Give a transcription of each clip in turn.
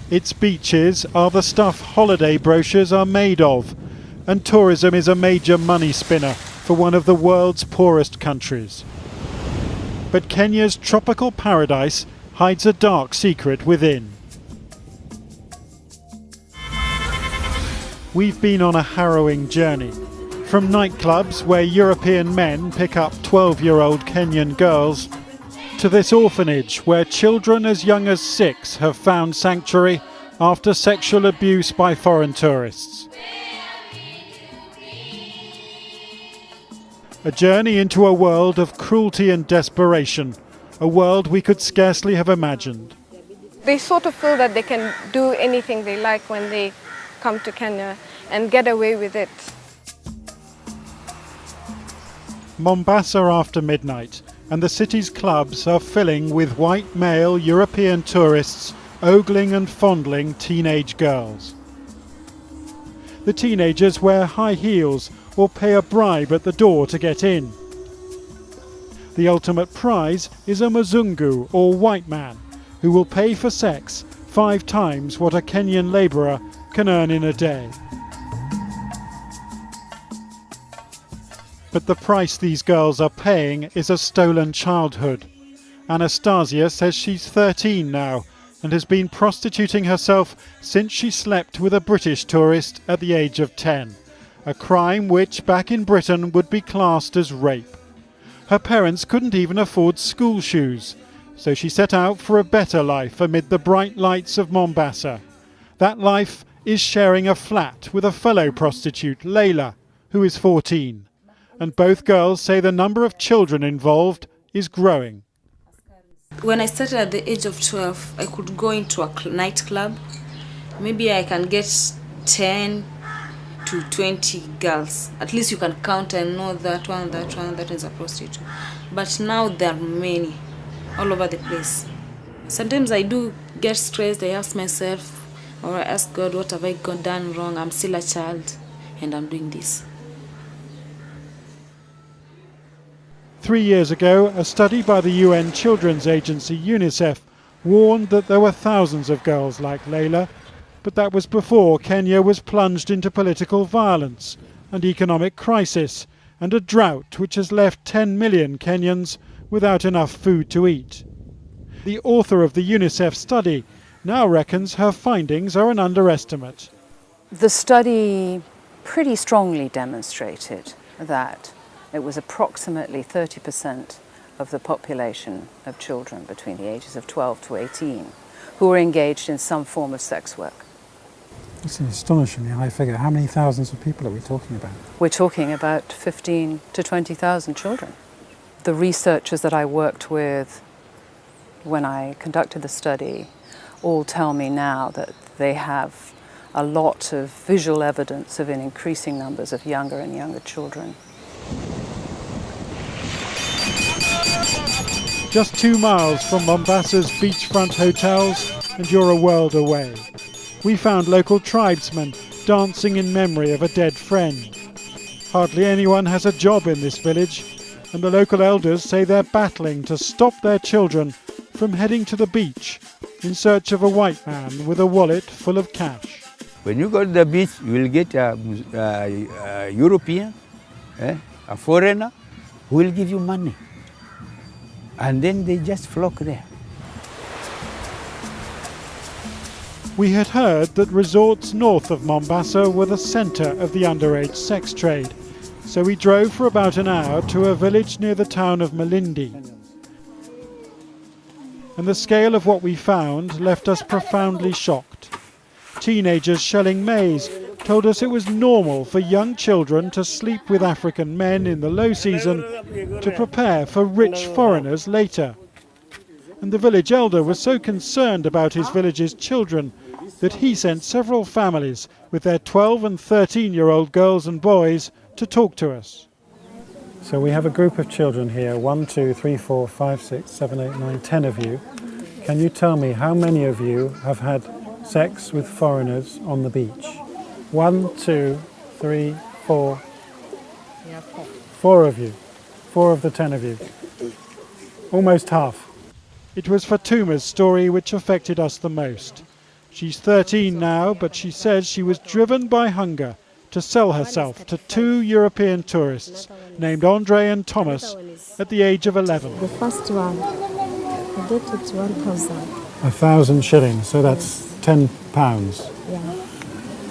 Its beaches are the stuff holiday brochures are made of, and tourism is a major money spinner for one of the world's poorest countries. But Kenya's tropical paradise hides a dark secret within. We've been on a harrowing journey. From nightclubs where European men pick up 12-year-old Kenyan girls, to this orphanage where children as young as 6 have found sanctuary after sexual abuse by foreign tourists. A journey into a world of cruelty and desperation, a world we could scarcely have imagined. They sort of feel that they can do anything they like when they come to Kenya and get away with it. Mombasa after midnight, and the city's clubs are filling with white male European tourists ogling and fondling teenage girls. The teenagers wear high heels or pay a bribe at the door to get in. The ultimate prize is a Mzungu or white man who will pay for sex 5 times what a Kenyan labourer can earn in a day. But the price these girls are paying is a stolen childhood. Anastasia says she's 13 now and has been prostituting herself since she slept with a British tourist at the age of 10, a crime which back in Britain would be classed as rape. Her parents couldn't even afford school shoes, so she set out for a better life amid the bright lights of Mombasa. That life is sharing a flat with a fellow prostitute, Leila, who is 14. And both girls say the number of children involved is growing. When I started at the age of 12, I could go into a nightclub. Maybe I can get 10 to 20 girls. At least you can count and know that one, that is a prostitute. But now there are many, all over the place. Sometimes I do get stressed. I ask myself, or I ask God, what have I done wrong? I'm still a child and I'm doing this. 3 years ago, a study by the UN children's agency UNICEF warned that there were thousands of girls like Leila, but that was before Kenya was plunged into political violence and economic crisis and a drought which has left 10 million Kenyans without enough food to eat. The author of the UNICEF study now reckons her findings are an underestimate. The study pretty strongly demonstrated that it was approximately 30% of the population of children between the ages of 12 to 18 who were engaged in some form of sex work. That's an astonishingly high figure. How many thousands of people are we talking about? We're talking about 15 to 20,000 children. The researchers that I worked with when I conducted the study all tell me now that they have a lot of visual evidence of an increasing numbers of younger and younger children. Just 2 miles from Mombasa's beachfront hotels and you're a world away. We found local tribesmen dancing in memory of a dead friend. Hardly anyone has a job in this village, and the local elders say they're battling to stop their children from heading to the beach in search of a white man with a wallet full of cash. When you go to the beach, you will get a European, a foreigner, who will give you money. And then they just flock there. We had heard that resorts north of Mombasa were the centre of the underage sex trade, so we drove for about an hour to a village near the town of Malindi. And the scale of what we found left us profoundly shocked. Teenagers shelling maize told us it was normal for young children to sleep with African men in the low season to prepare for rich foreigners later. And the village elder was so concerned about his village's children that he sent several families with their 12 and 13-year-old girls and boys to talk to us. So we have a group of children here, 1, 2, 3, 4, 5, 6, 7, 8, 9, 10 of you. Can you tell me how many of you have had sex with foreigners on the beach? 1, 2, 3, 4. Yeah, 4. 4 of you. 4 of the 10 of you. Almost half. It was Fatuma's story which affected us the most. She's 13 now, but she says she was driven by hunger to sell herself to 2 European tourists named Andre and Thomas at the age of 11. The first one, I get it 1,000. 1,000 shillings, so that's £10. Yeah.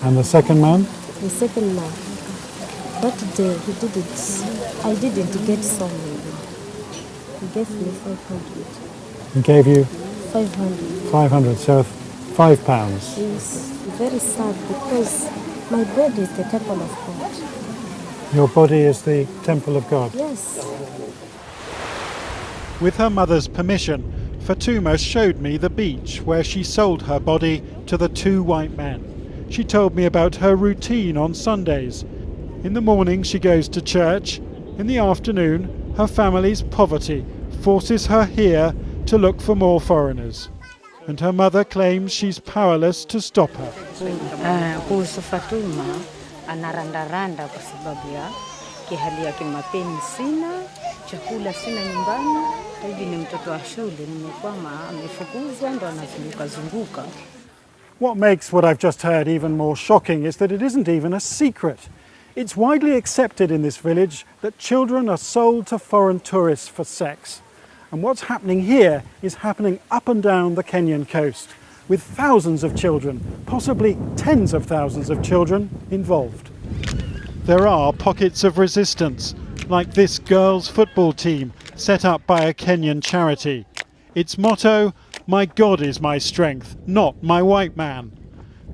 And the second man? The second man, that day I didn't get some. He gave me 500. He gave you 500. 500, so £5. It's very sad because my body is the temple of God. Your body is the temple of God? Yes. With her mother's permission, Fatuma showed me the beach where she sold her body to the 2 white men. She told me about her routine on Sundays. In the morning she goes to church. In the afternoon, her family's poverty forces her here to look for more foreigners. And her mother claims she's powerless to stop her. Kuhusu Fatuma anarandaranda kwa sababu ya kihali ya kimapenzi sina, chakula sina nyumbani, hivi ni mtoto wa shule nimekwama amefukuzwa ndo anazunguka. What makes what I've just heard even more shocking is that it isn't even a secret. It's widely accepted in this village that children are sold to foreign tourists for sex. And what's happening here is happening up and down the Kenyan coast, with thousands of children, possibly tens of thousands of children, involved. There are pockets of resistance, like this girls' football team set up by a Kenyan charity. Its motto, "My God is my strength, not my white man."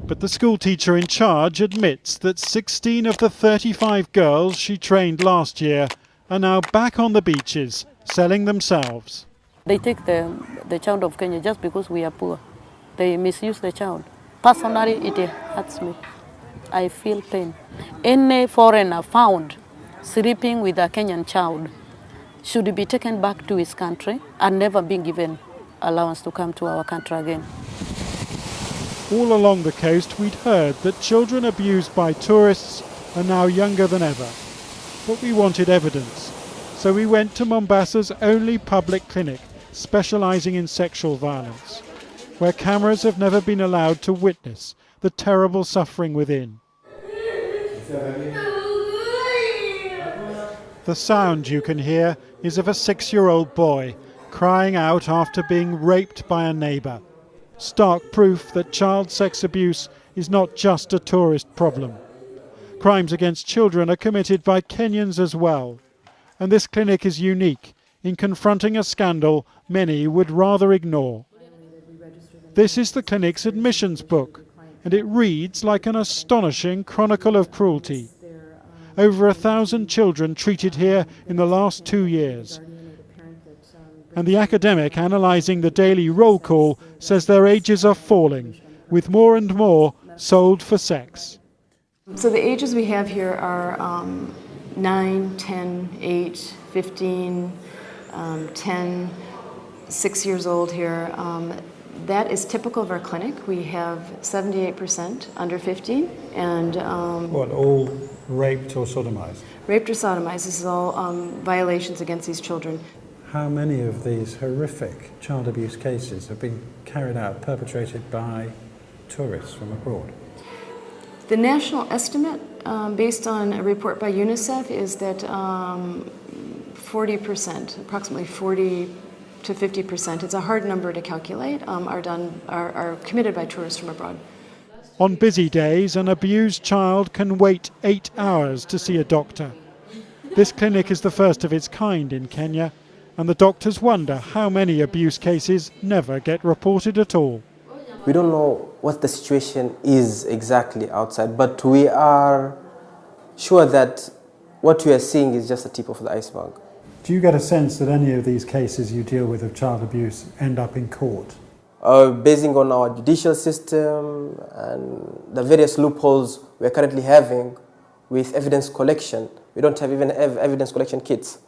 But the school teacher in charge admits that 16 of the 35 girls she trained last year are now back on the beaches, selling themselves. They take the child of Kenya just because we are poor. They misuse the child. Personally, it hurts me. I feel pain. Any foreigner found sleeping with a Kenyan child should be taken back to his country and never be given allowance to come to our country again. All along the coast we'd heard that children abused by tourists are now younger than ever. But we wanted evidence. So we went to Mombasa's only public clinic specialising in sexual violence, where cameras have never been allowed to witness the terrible suffering within. The sound you can hear is of a 6-year-old boy crying out after being raped by a neighbour. Stark proof that child sex abuse is not just a tourist problem. Crimes against children are committed by Kenyans as well. And this clinic is unique in confronting a scandal many would rather ignore. This is the clinic's admissions book, and it reads like an astonishing chronicle of cruelty. Over 1,000 children treated here in the last 2 years. And the academic analysing the daily roll call says their ages are falling, with more and more sold for sex. So the ages we have here are 9, 10, 8, 15, 10, 6 years old here. That is typical of our clinic. We have 78% under 15 and... all raped or sodomized? Raped or sodomized. This is all violations against these children. How many of these horrific child abuse cases have been carried out, perpetrated by tourists from abroad? The national estimate, based on a report by UNICEF, is that 40%, approximately 40 to 50%, it's a hard number to calculate, are committed by tourists from abroad. On busy days, an abused child can wait 8 hours to see a doctor. This clinic is the first of its kind in Kenya, and the doctors wonder how many abuse cases never get reported at all. We don't know what the situation is exactly outside, but we are sure that what we are seeing is just the tip of the iceberg. Do you get a sense that any of these cases you deal with of child abuse end up in court? Basing on our judicial system and the various loopholes we're currently having with evidence collection, we don't have even evidence collection kits.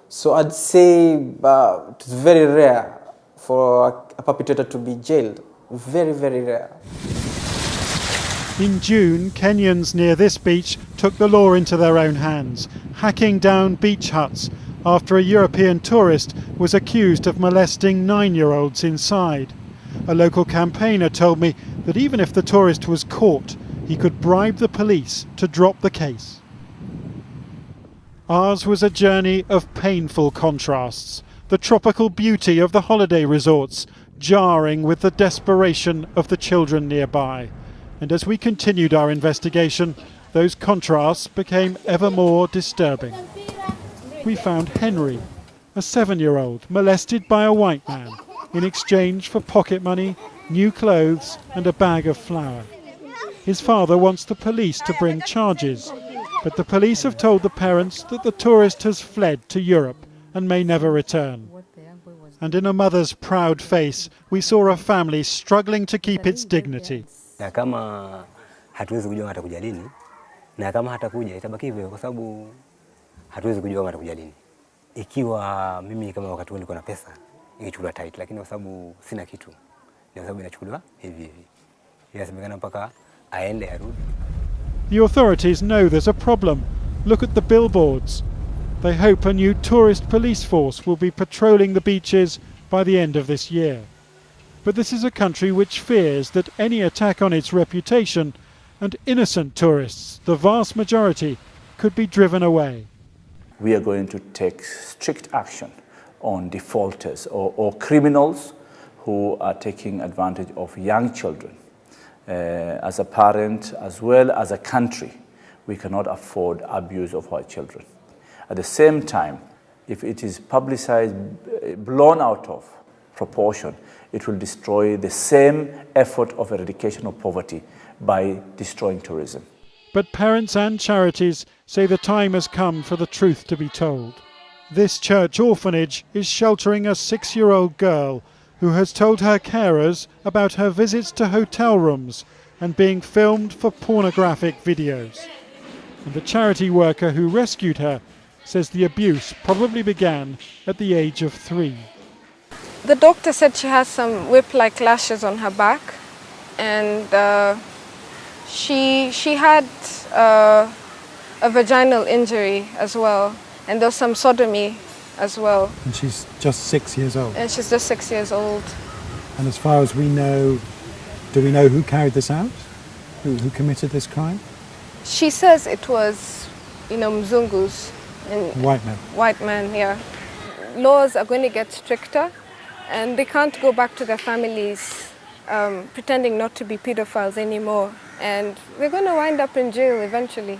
So I'd say it's very rare for a perpetrator to be jailed. Very, very rare. In June, Kenyans near this beach took the law into their own hands, hacking down beach huts after a European tourist was accused of molesting 9-year-olds inside. A local campaigner told me that even if the tourist was caught, he could bribe the police to drop the case. Ours was a journey of painful contrasts. The tropical beauty of the holiday resorts jarring with the desperation of the children nearby. And as we continued our investigation, those contrasts became ever more disturbing. We found Henry, a 7-year-old molested by a white man in exchange for pocket money, new clothes and a bag of flour. His father wants the police to bring charges, but the police have told the parents that the tourist has fled to Europe and may never return. And in a mother's proud face, we saw a family struggling to keep its dignity. Na kama hatuwezi kujua atakuja lini, na kama hatakuja itabaki hivyo kwa sababu hatuwezi kujua atakuja lini. Ikiwa mimi kama wakati nilikuwa na pesa, ingechukuliwa tight, lakini kwa sababu sina kitu, ni kwa sababu inachukuliwa hivi hivi. Inasemekana mpaka aende arudi. The authorities know there's a problem. Look at the billboards. They hope a new tourist police force will be patrolling the beaches by the end of this year. But this is a country which fears that any attack on its reputation and innocent tourists, the vast majority, could be driven away. We are going to take strict action on defaulters or criminals who are taking advantage of young children. As a parent, as well as a country, we cannot afford abuse of our children. At the same time, if it is publicized, blown out of proportion, it will destroy the same effort of eradication of poverty by destroying tourism. But parents and charities say the time has come for the truth to be told. This church orphanage is sheltering a 6-year-old girl who has told her carers about her visits to hotel rooms and being filmed for pornographic videos. And the charity worker who rescued her says the abuse probably began at the age of 3. The doctor said she has some whip-like lashes on her back, and she had a vaginal injury as well, and there's some sodomy as well. And she's just 6 years old? And she's just 6 years old. And as far as we know, do we know who carried this out? Who committed this crime? She says it was, Mzungus. White men. White men, yeah. Laws are going to get stricter, and they can't go back to their families pretending not to be pedophiles anymore. And we're going to wind up in jail eventually.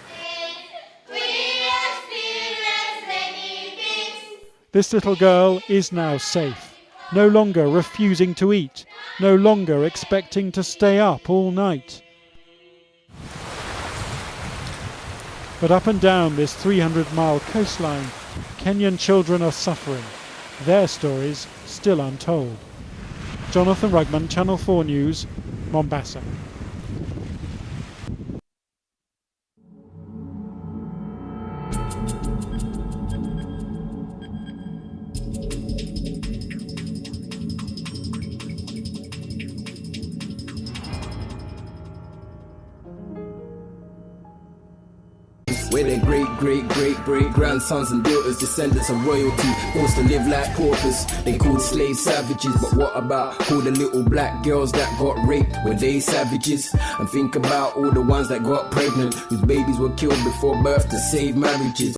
This little girl is now safe, no longer refusing to eat, no longer expecting to stay up all night. But up and down this 300-mile coastline, Kenyan children are suffering, their stories still untold. Jonathan Rugman, Channel 4 News, Mombasa. Where their great-great-great-great-grandsons and daughters, descendants of royalty, forced to live like paupers. They called slaves savages, but what about all the little black girls that got raped? Were they savages? And think about all the ones that got pregnant, whose babies were killed before birth to save marriages.